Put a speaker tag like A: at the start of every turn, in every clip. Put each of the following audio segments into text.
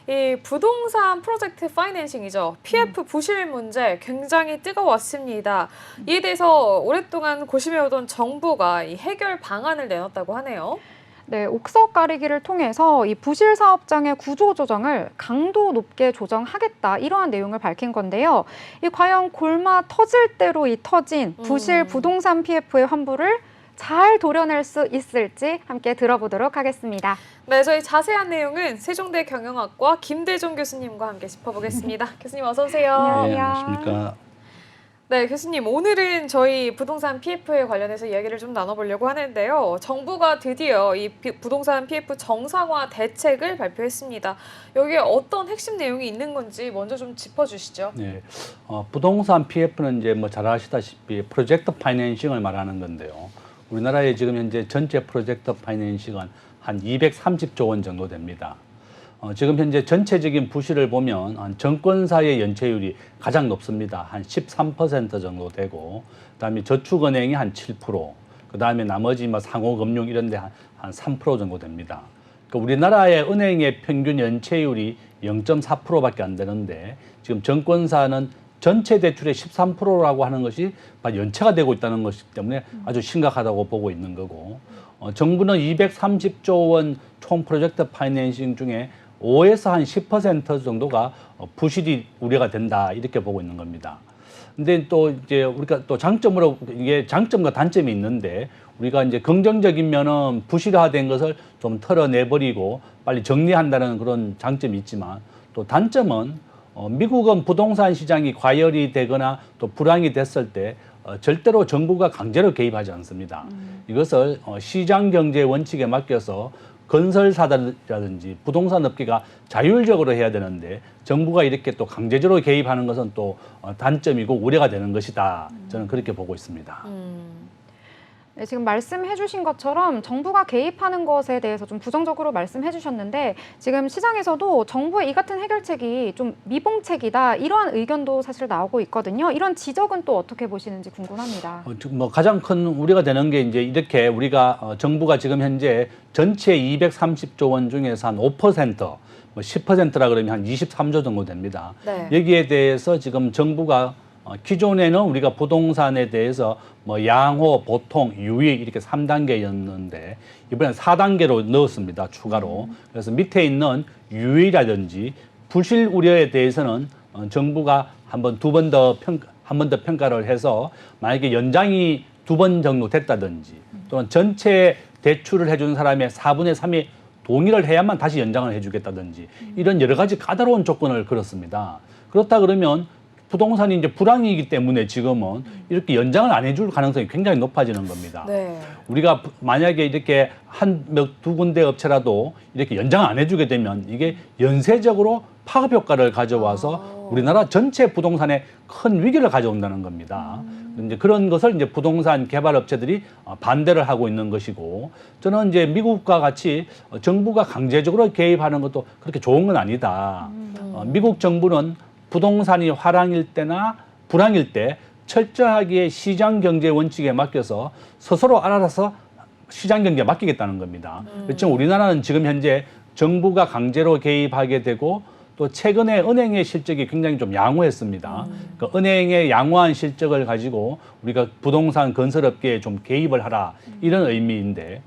A: 이 부동산 프로젝트 파이낸싱이죠. PF 부실 문제 굉장히 뜨거웠습니다. 이에 대해서 오랫동안 고심해오던 정부가 이 해결 방안을 내놨다고 하네요.
B: 네, 옥석 가리기를 통해서 이 부실 사업장의 구조 조정을 강도 높게 조정하겠다 이러한 내용을 밝힌 건데요. 이 과연 골마 터질 대로 이 터진 부실 부동산 PF의 환부를 잘 도려낼 수 있을지 함께 들어보도록 하겠습니다.
A: 네, 저희 자세한 내용은 세종대 경영학과 김대종 교수님과 함께 짚어보겠습니다. 교수님 어서 오세요.
B: 안녕하세요.
C: 네, 안녕하십니까.
A: 네, 교수님 오늘은 저희 부동산 PF에 관련해서 이야기를 좀 나눠보려고 하는데요. 정부가 드디어 이 부동산 PF 정상화 대책을 발표했습니다. 여기에 어떤 핵심 내용이 있는 건지 먼저 좀 짚어주시죠.
C: 네, 부동산 PF는 이제 뭐 잘 아시다시피 프로젝트 파이낸싱을 말하는 건데요. 우리나라의 지금 현재 전체 프로젝트 파이낸싱은 한 230조 원 정도 됩니다. 지금 현재 전체적인 부실을 보면 정권사의 연체율이 가장 높습니다. 한 13% 정도 되고, 그다음에 저축은행이 한 7%, 그다음에 나머지 뭐 상호금융 이런 데 한 3% 정도 됩니다. 그러니까 우리나라의 은행의 평균 연체율이 0.4%밖에 안 되는데 지금 정권사는 전체 대출의 13%라고 하는 것이 연체가 되고 있다는 것이기 때문에 아주 심각하다고 보고 있는 거고, 정부는 230조 원 총 프로젝트 파이낸싱 중에 5에서 한 10% 정도가 부실이 우려가 된다 이렇게 보고 있는 겁니다. 근데 또 이제 우리가 또 장점으로 이게 장점과 단점이 있는데 우리가 이제 긍정적인 면은 부실화된 것을 좀 털어내버리고 빨리 정리한다는 그런 장점이 있지만 또 단점은 미국은 부동산 시장이 과열이 되거나 또 불황이 됐을 때 절대로 정부가 강제로 개입하지 않습니다. 이것을 시장 경제 원칙에 맡겨서 건설사라든지 부동산 업계가 자율적으로 해야 되는데 정부가 이렇게 또 강제적으로 개입하는 것은 또 단점이고 우려가 되는 것이다. 저는 그렇게 보고 있습니다.
B: 네, 지금 말씀해 주신 것처럼 정부가 개입하는 것에 대해서 좀 부정적으로 말씀해 주셨는데 지금 시장에서도 정부의 이 같은 해결책이 좀 미봉책이다 이러한 의견도 사실 나오고 있거든요. 이런 지적은 또 어떻게 보시는지 궁금합니다.
C: 뭐 가장 큰 우려가 되는 게 이제 이렇게 우리가 정부가 지금 현재 전체 230조 원 중에서 한 5%, 뭐 10%라 그러면 한 23조 정도 됩니다.
A: 네.
C: 여기에 대해서 지금 정부가 기존에는 우리가 부동산에 대해서 뭐 양호, 보통, 유의 이렇게 3단계였는데 이번엔 4단계로 넣었습니다. 추가로. 그래서 밑에 있는 유의라든지 부실 우려에 대해서는 정부가 한 번 더 평가를 해서 만약에 연장이 2번 정도 됐다든지 또는 전체 대출을 해주는 사람의 4분의 3이 동의를 해야만 다시 연장을 해주겠다든지 이런 여러 가지 까다로운 조건을 걸었습니다. 그렇다 그러면 부동산이 이제 불황이기 때문에 지금은 이렇게 연장을 안 해줄 가능성이 굉장히 높아지는 겁니다.
A: 네.
C: 우리가 만약에 이렇게 두 군데 업체라도 이렇게 연장을 안 해주게 되면 이게 연쇄적으로 파급 효과를 가져와서 우리나라 전체 부동산에 큰 위기를 가져온다는 겁니다. 이제 그런 것을 이제 부동산 개발 업체들이 반대를 하고 있는 것이고, 저는 이제 미국과 같이 정부가 강제적으로 개입하는 것도 그렇게 좋은 건 아니다. 미국 정부는 부동산이 화랑일 때나 불황일 때 철저하게 시장 경제 원칙에 맡겨서 스스로 알아서 시장 경제에 맡기겠다는 겁니다. 그렇지만 우리나라는 지금 현재 정부가 강제로 개입하게 되고 또 최근에 은행의 실적이 굉장히 좀 양호했습니다. 그 은행의 양호한 실적을 가지고 우리가 부동산 건설업계에 좀 개입을 하라 이런 의미인데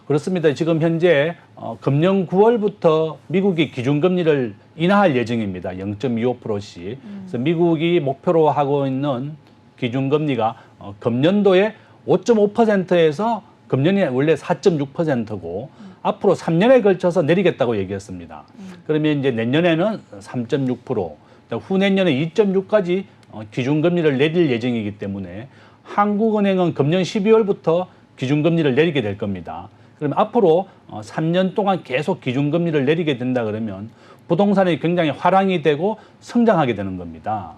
C: 그렇습니다. 지금 현재 금년 9월부터 미국이 기준금리를 인하할 예정입니다. 0.25%씩. 그래서 미국이 목표로 하고 있는 기준금리가 금년도에 5.5%에서 금년이 원래 4.6%고 앞으로 3년에 걸쳐서 내리겠다고 얘기했습니다. 그러면 이제 내년에는 3.6%, 후내년에 2.6까지 기준금리를 내릴 예정이기 때문에 한국은행은 금년 12월부터 기준금리를 내리게 될 겁니다. 그러면 앞으로 3년 동안 계속 기준금리를 내리게 된다 그러면 부동산이 굉장히 화랑이 되고 성장하게 되는 겁니다.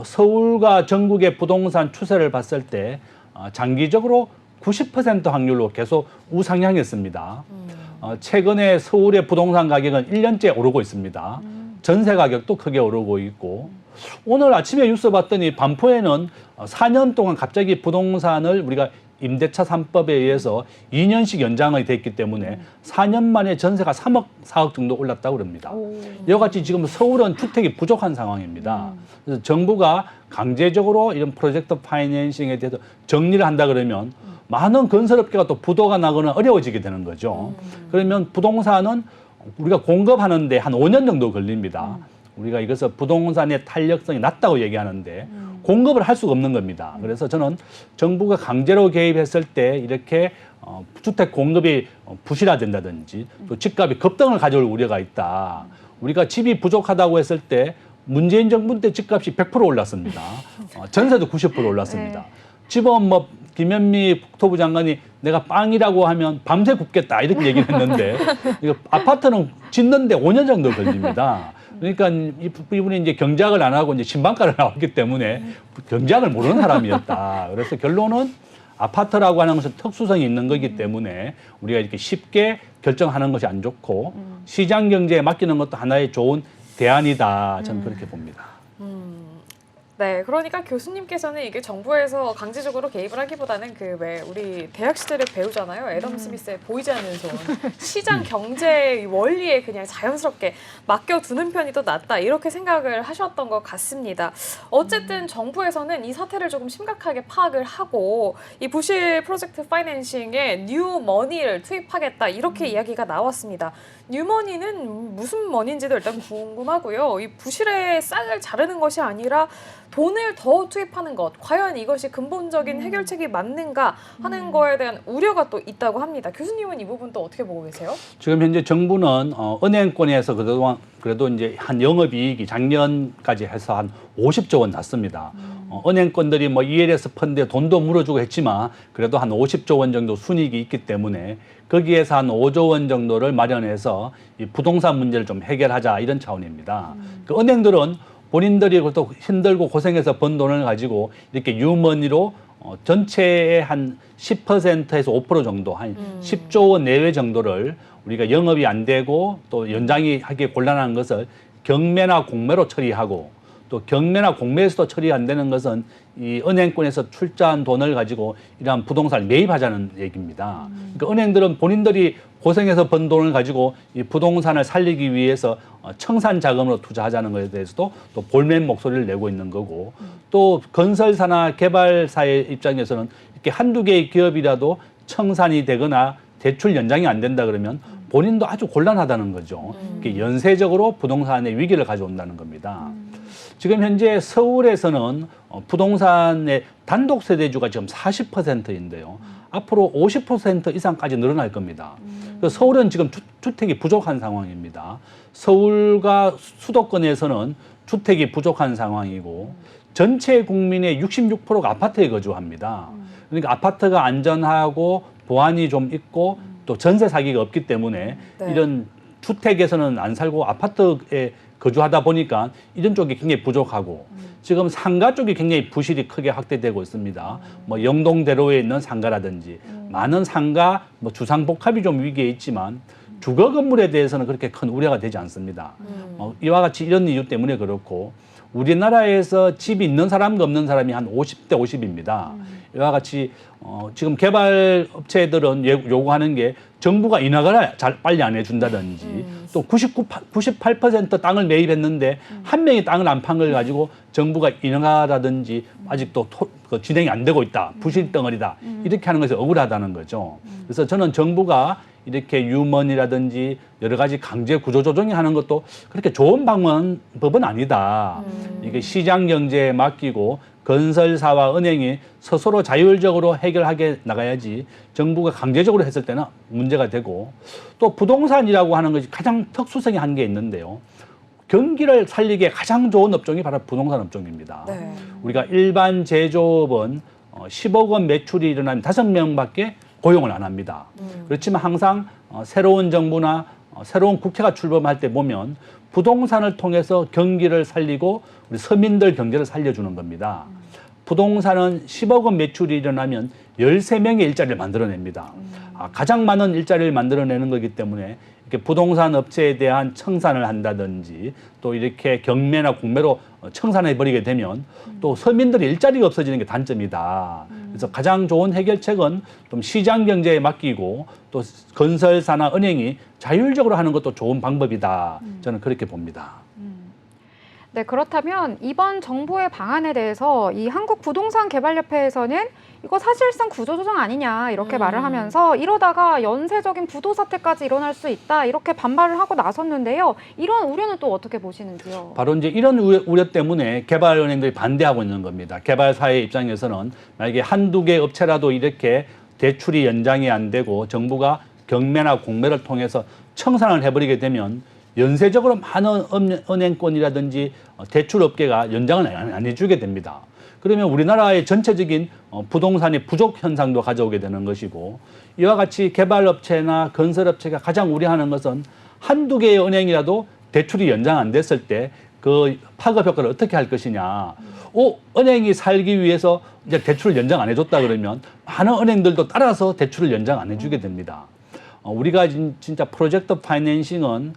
C: 서울과 전국의 부동산 추세를 봤을 때 장기적으로 90% 확률로 계속 우상향했습니다. 최근에 서울의 부동산 가격은 1년째 오르고 있습니다. 전세 가격도 크게 오르고 있고 오늘 아침에 뉴스 봤더니 반포에는 4년 동안 갑자기 부동산을 우리가 임대차 3법에 의해서 2년씩 연장이 됐기 때문에 4년 만에 전세가 3억, 4억 정도 올랐다고 그럽니다. 이와 같이 지금 서울은 주택이 부족한 상황입니다. 그래서 정부가 강제적으로 이런 프로젝트 파이낸싱에 대해서 정리를 한다 그러면 많은 건설업계가 또 부도가 나거나 어려워지게 되는 거죠. 그러면 부동산은 우리가 공급하는데 한 5년 정도 걸립니다. 우리가 이것을 부동산의 탄력성이 낮다고 얘기하는데 공급을 할 수가 없는 겁니다. 그래서 저는 정부가 강제로 개입했을 때 이렇게 주택 공급이 부실화된다든지 또 집값이 급등을 가져올 우려가 있다. 우리가 집이 부족하다고 했을 때 문재인 정부 때 집값이 100% 올랐습니다. 전세도 90% 올랐습니다. 집은 뭐 김현미 국토부 장관이 내가 빵이라고 하면 밤새 굽겠다 이렇게 얘기를 했는데 이거 아파트는 짓는데 5년 정도 걸립니다. 그러니까 이분이 이제 경작을 안 하고 이제 신방가를 나왔기 때문에 경작을 모르는 사람이었다. 그래서 결론은 아파트라고 하는 것은 특수성이 있는 거기 때문에 우리가 이렇게 쉽게 결정하는 것이 안 좋고 시장 경제에 맡기는 것도 하나의 좋은 대안이다. 저는 그렇게 봅니다.
A: 네, 그러니까 교수님께서는 이게 정부에서 강제적으로 개입을 하기보다는 그 왜 우리 대학 시절에 배우잖아요. 애덤 스미스의 보이지 않는 손. 시장 경제 원리에 그냥 자연스럽게 맡겨두는 편이 더 낫다. 이렇게 생각을 하셨던 것 같습니다. 어쨌든 정부에서는 이 사태를 조금 심각하게 파악을 하고 이 부실 프로젝트 파이낸싱에 뉴 머니를 투입하겠다. 이렇게 이야기가 나왔습니다. 뉴 머니는 무슨 머니인지도 일단 궁금하고요. 이 부실의 싹을 자르는 것이 아니라 돈을 더 투입하는 것, 과연 이것이 근본적인 해결책이 맞는가 하는 거에 대한 우려가 또 있다고 합니다. 교수님은 이 부분 또 어떻게 보고 계세요?
C: 지금 현재 정부는 은행권에서 그래도 이제 한 영업이익이 작년까지 해서 한 50조 원 났습니다. 은행권들이 뭐 ELS 펀드에 돈도 물어주고 했지만 그래도 한 50조 원 정도 순이익이 있기 때문에 거기에서 한 5조 원 정도를 마련해서 이 부동산 문제를 좀 해결하자 이런 차원입니다. 그 은행들은 본인들이 또 힘들고 고생해서 번 돈을 가지고 이렇게 유머니로 전체의 한 10%에서 5% 정도, 한 10조 원 내외 정도를 우리가 영업이 안 되고 또 연장이 하기 곤란한 것을 경매나 공매로 처리하고 또 경매나 공매에서도 처리 안 되는 것은 이 은행권에서 출자한 돈을 가지고 이러한 부동산을 매입하자는 얘기입니다. 그러니까 은행들은 본인들이 고생해서 번 돈을 가지고 이 부동산을 살리기 위해서 청산 자금으로 투자하자는 것에 대해서도 또 볼멘 목소리를 내고 있는 거고 또 건설사나 개발사의 입장에서는 이렇게 한두 개의 기업이라도 청산이 되거나 대출 연장이 안 된다 그러면 본인도 아주 곤란하다는 거죠. 이게 연쇄적으로 부동산의 위기를 가져온다는 겁니다. 지금 현재 서울에서는 부동산의 단독 세대주가 지금 40%인데요. 앞으로 50% 이상까지 늘어날 겁니다. 그래서 서울은 지금 주택이 부족한 상황입니다. 서울과 수도권에서는 주택이 부족한 상황이고 전체 국민의 66%가 아파트에 거주합니다. 그러니까 아파트가 안전하고 보안이 좀 있고 또 전세 사기가 없기 때문에
A: 네.
C: 이런 주택에서는 안 살고 아파트에 거주하다 보니까 이런 쪽이 굉장히 부족하고 지금 상가 쪽이 굉장히 부실이 크게 확대되고 있습니다. 뭐 영동대로에 있는 상가라든지 많은 상가, 뭐 주상복합이 좀 위기에 있지만 주거 건물에 대해서는 그렇게 큰 우려가 되지 않습니다. 이와 같이 이런 이유 때문에 그렇고 우리나라에서 집이 있는 사람과 없는 사람이 한 50대 50입니다. 이와 같이 지금 개발업체들은 요구하는 게 정부가 인허가를 빨리 안 해준다든지 또 98% 땅을 매입했는데 한 명이 땅을 안 판 걸 가지고 정부가 인허가라든지 아직도 진행이 안 되고 있다. 부실 덩어리다. 이렇게 하는 것이 억울하다는 거죠. 그래서 저는 정부가 이렇게 유머니라든지 여러 가지 강제 구조 조정이 하는 것도 그렇게 좋은 방법은 아니다. 이게 시장 경제에 맡기고 건설사와 은행이 스스로 자율적으로 해결하게 나가야지 정부가 강제적으로 했을 때는 문제가 되고 또 부동산이라고 하는 것이 가장 특수성이 한 게 있는데요. 경기를 살리기에 가장 좋은 업종이 바로 부동산 업종입니다.
A: 네.
C: 우리가 일반 제조업은 10억 원 매출이 일어나면 5명밖에 고용을 안 합니다. 그렇지만 항상 새로운 정부나 새로운 국회가 출범할 때 보면 부동산을 통해서 경기를 살리고 우리 서민들 경제를 살려주는 겁니다. 부동산은 10억 원 매출이 일어나면 13명의 일자리를 만들어냅니다. 가장 많은 일자리를 만들어내는 거기 때문에 이렇게 부동산 업체에 대한 청산을 한다든지 또 이렇게 경매나 공매로 청산해 버리게 되면 또 서민들의 일자리가 없어지는 게 단점이다. 그래서 가장 좋은 해결책은 좀 시장 경제에 맡기고 또 건설사나 은행이 자율적으로 하는 것도 좋은 방법이다. 저는 그렇게 봅니다.
B: 네, 그렇다면 이번 정부의 방안에 대해서 이 한국부동산개발협회에서는 이거 사실상 구조조정 아니냐 이렇게 말을 하면서 이러다가 연쇄적인 부도 사태까지 일어날 수 있다 이렇게 반발을 하고 나섰는데요. 이런 우려는 또 어떻게 보시는지요?
C: 바로 이제 이런 우려 때문에 개발은행들이 반대하고 있는 겁니다. 개발사의 입장에서는 만약에 한두 개 업체라도 이렇게 대출이 연장이 안 되고 정부가 경매나 공매를 통해서 청산을 해버리게 되면 연쇄적으로 많은 은행권이라든지 대출업계가 연장을 안 해주게 됩니다. 그러면 우리나라의 전체적인 부동산의 부족 현상도 가져오게 되는 것이고 이와 같이 개발업체나 건설업체가 가장 우려하는 것은 한두 개의 은행이라도 대출이 연장 안 됐을 때 그 파급 효과를 어떻게 할 것이냐. 은행이 살기 위해서 이제 대출을 연장 안 해줬다 그러면 많은 은행들도 따라서 대출을 연장 안 해주게 됩니다. 우리가 진짜 프로젝트 파이낸싱은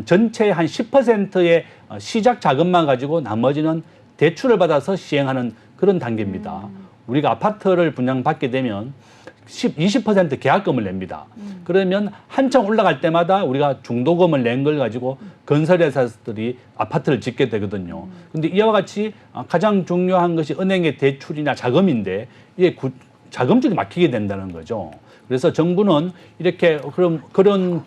C: 전체의 한 10%의 시작 자금만 가지고 나머지는 대출을 받아서 시행하는 그런 단계입니다. 우리가 아파트를 분양받게 되면 20% 계약금을 냅니다. 그러면 한참 올라갈 때마다 우리가 중도금을 낸 걸 가지고 건설회사들이 아파트를 짓게 되거든요. 근데 이와 같이 가장 중요한 것이 은행의 대출이나 자금인데 이게 자금줄이 막히게 된다는 거죠. 그래서 정부는 이렇게 그런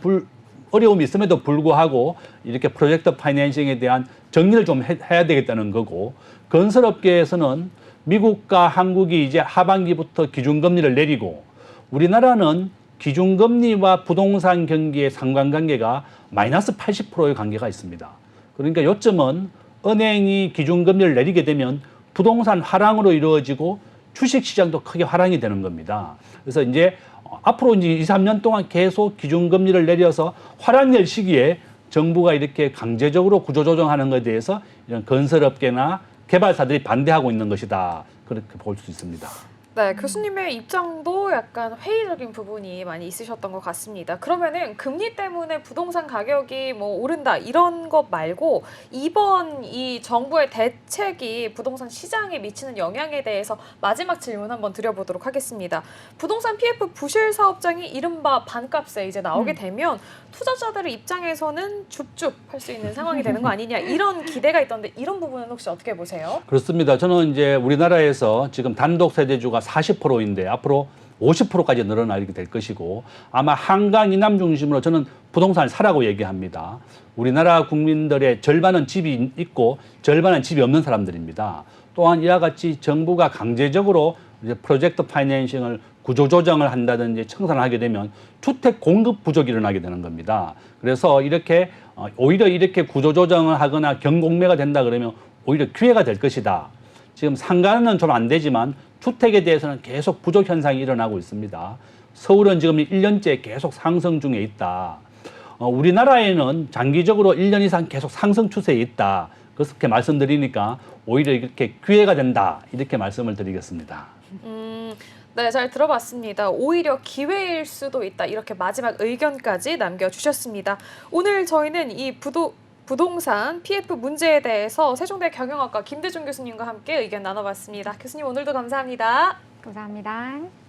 C: 어려움이 있음에도 불구하고 이렇게 프로젝트 파이낸싱에 대한 정리를 좀 해야 되겠다는 거고 건설업계에서는 미국과 한국이 이제 하반기부터 기준금리를 내리고 우리나라는 기준금리와 부동산 경기의 상관관계가 마이너스 80%의 관계가 있습니다. 그러니까 요점은 은행이 기준금리를 내리게 되면 부동산 하락으로 이루어지고 주식시장도 크게 하락이 되는 겁니다. 그래서 이제 앞으로 이제 2, 3년 동안 계속 기준금리를 내려서 하락될 시기에 정부가 이렇게 강제적으로 구조조정하는 것에 대해서 이런 건설업계나 개발사들이 반대하고 있는 것이다. 그렇게 볼 수 있습니다.
A: 네, 교수님의 입장도 약간 회의적인 부분이 많이 있으셨던 것 같습니다. 그러면은 금리 때문에 부동산 가격이 뭐 오른다 이런 것 말고 이번 이 정부의 대책이 부동산 시장에 미치는 영향에 대해서 마지막 질문 한번 드려보도록 하겠습니다. 부동산 PF 부실 사업장이 이른바 반값에 이제 나오게 되면 투자자들의 입장에서는 줍줍 할 수 있는 상황이 되는 거 아니냐 이런 기대가 있던데 이런 부분은 혹시 어떻게 보세요?
C: 그렇습니다. 저는 이제 우리나라에서 지금 단독 세대주가 40%인데 앞으로 50%까지 늘어나게 될 것이고 아마 한강 이남 중심으로 저는 부동산을 사라고 얘기합니다. 우리나라 국민들의 절반은 집이 있고 절반은 집이 없는 사람들입니다. 또한 이와 같이 정부가 강제적으로 이제 프로젝트 파이낸싱을 구조조정을 한다든지 청산을 하게 되면 주택 공급 부족이 일어나게 되는 겁니다. 그래서 이렇게 오히려 이렇게 구조조정을 하거나 경공매가 된다 그러면 오히려 기회가 될 것이다. 지금 상가는 좀 안 되지만 주택에 대해서는 계속 부족 현상이 일어나고 있습니다. 서울은 지금 1년째 계속 상승 중에 있다. 우리나라에는 장기적으로 1년 이상 계속 상승 추세에 있다. 그렇게 말씀드리니까 오히려 이렇게 기회가 된다. 이렇게 말씀을 드리겠습니다.
A: 네, 잘 들어봤습니다. 오히려 기회일 수도 있다. 이렇게 마지막 의견까지 남겨주셨습니다. 오늘 저희는 이 부동산 PF 문제에 대해서 세종대 경영학과 김대중 교수님과 함께 의견 나눠봤습니다. 교수님 오늘도 감사합니다.
B: 감사합니다.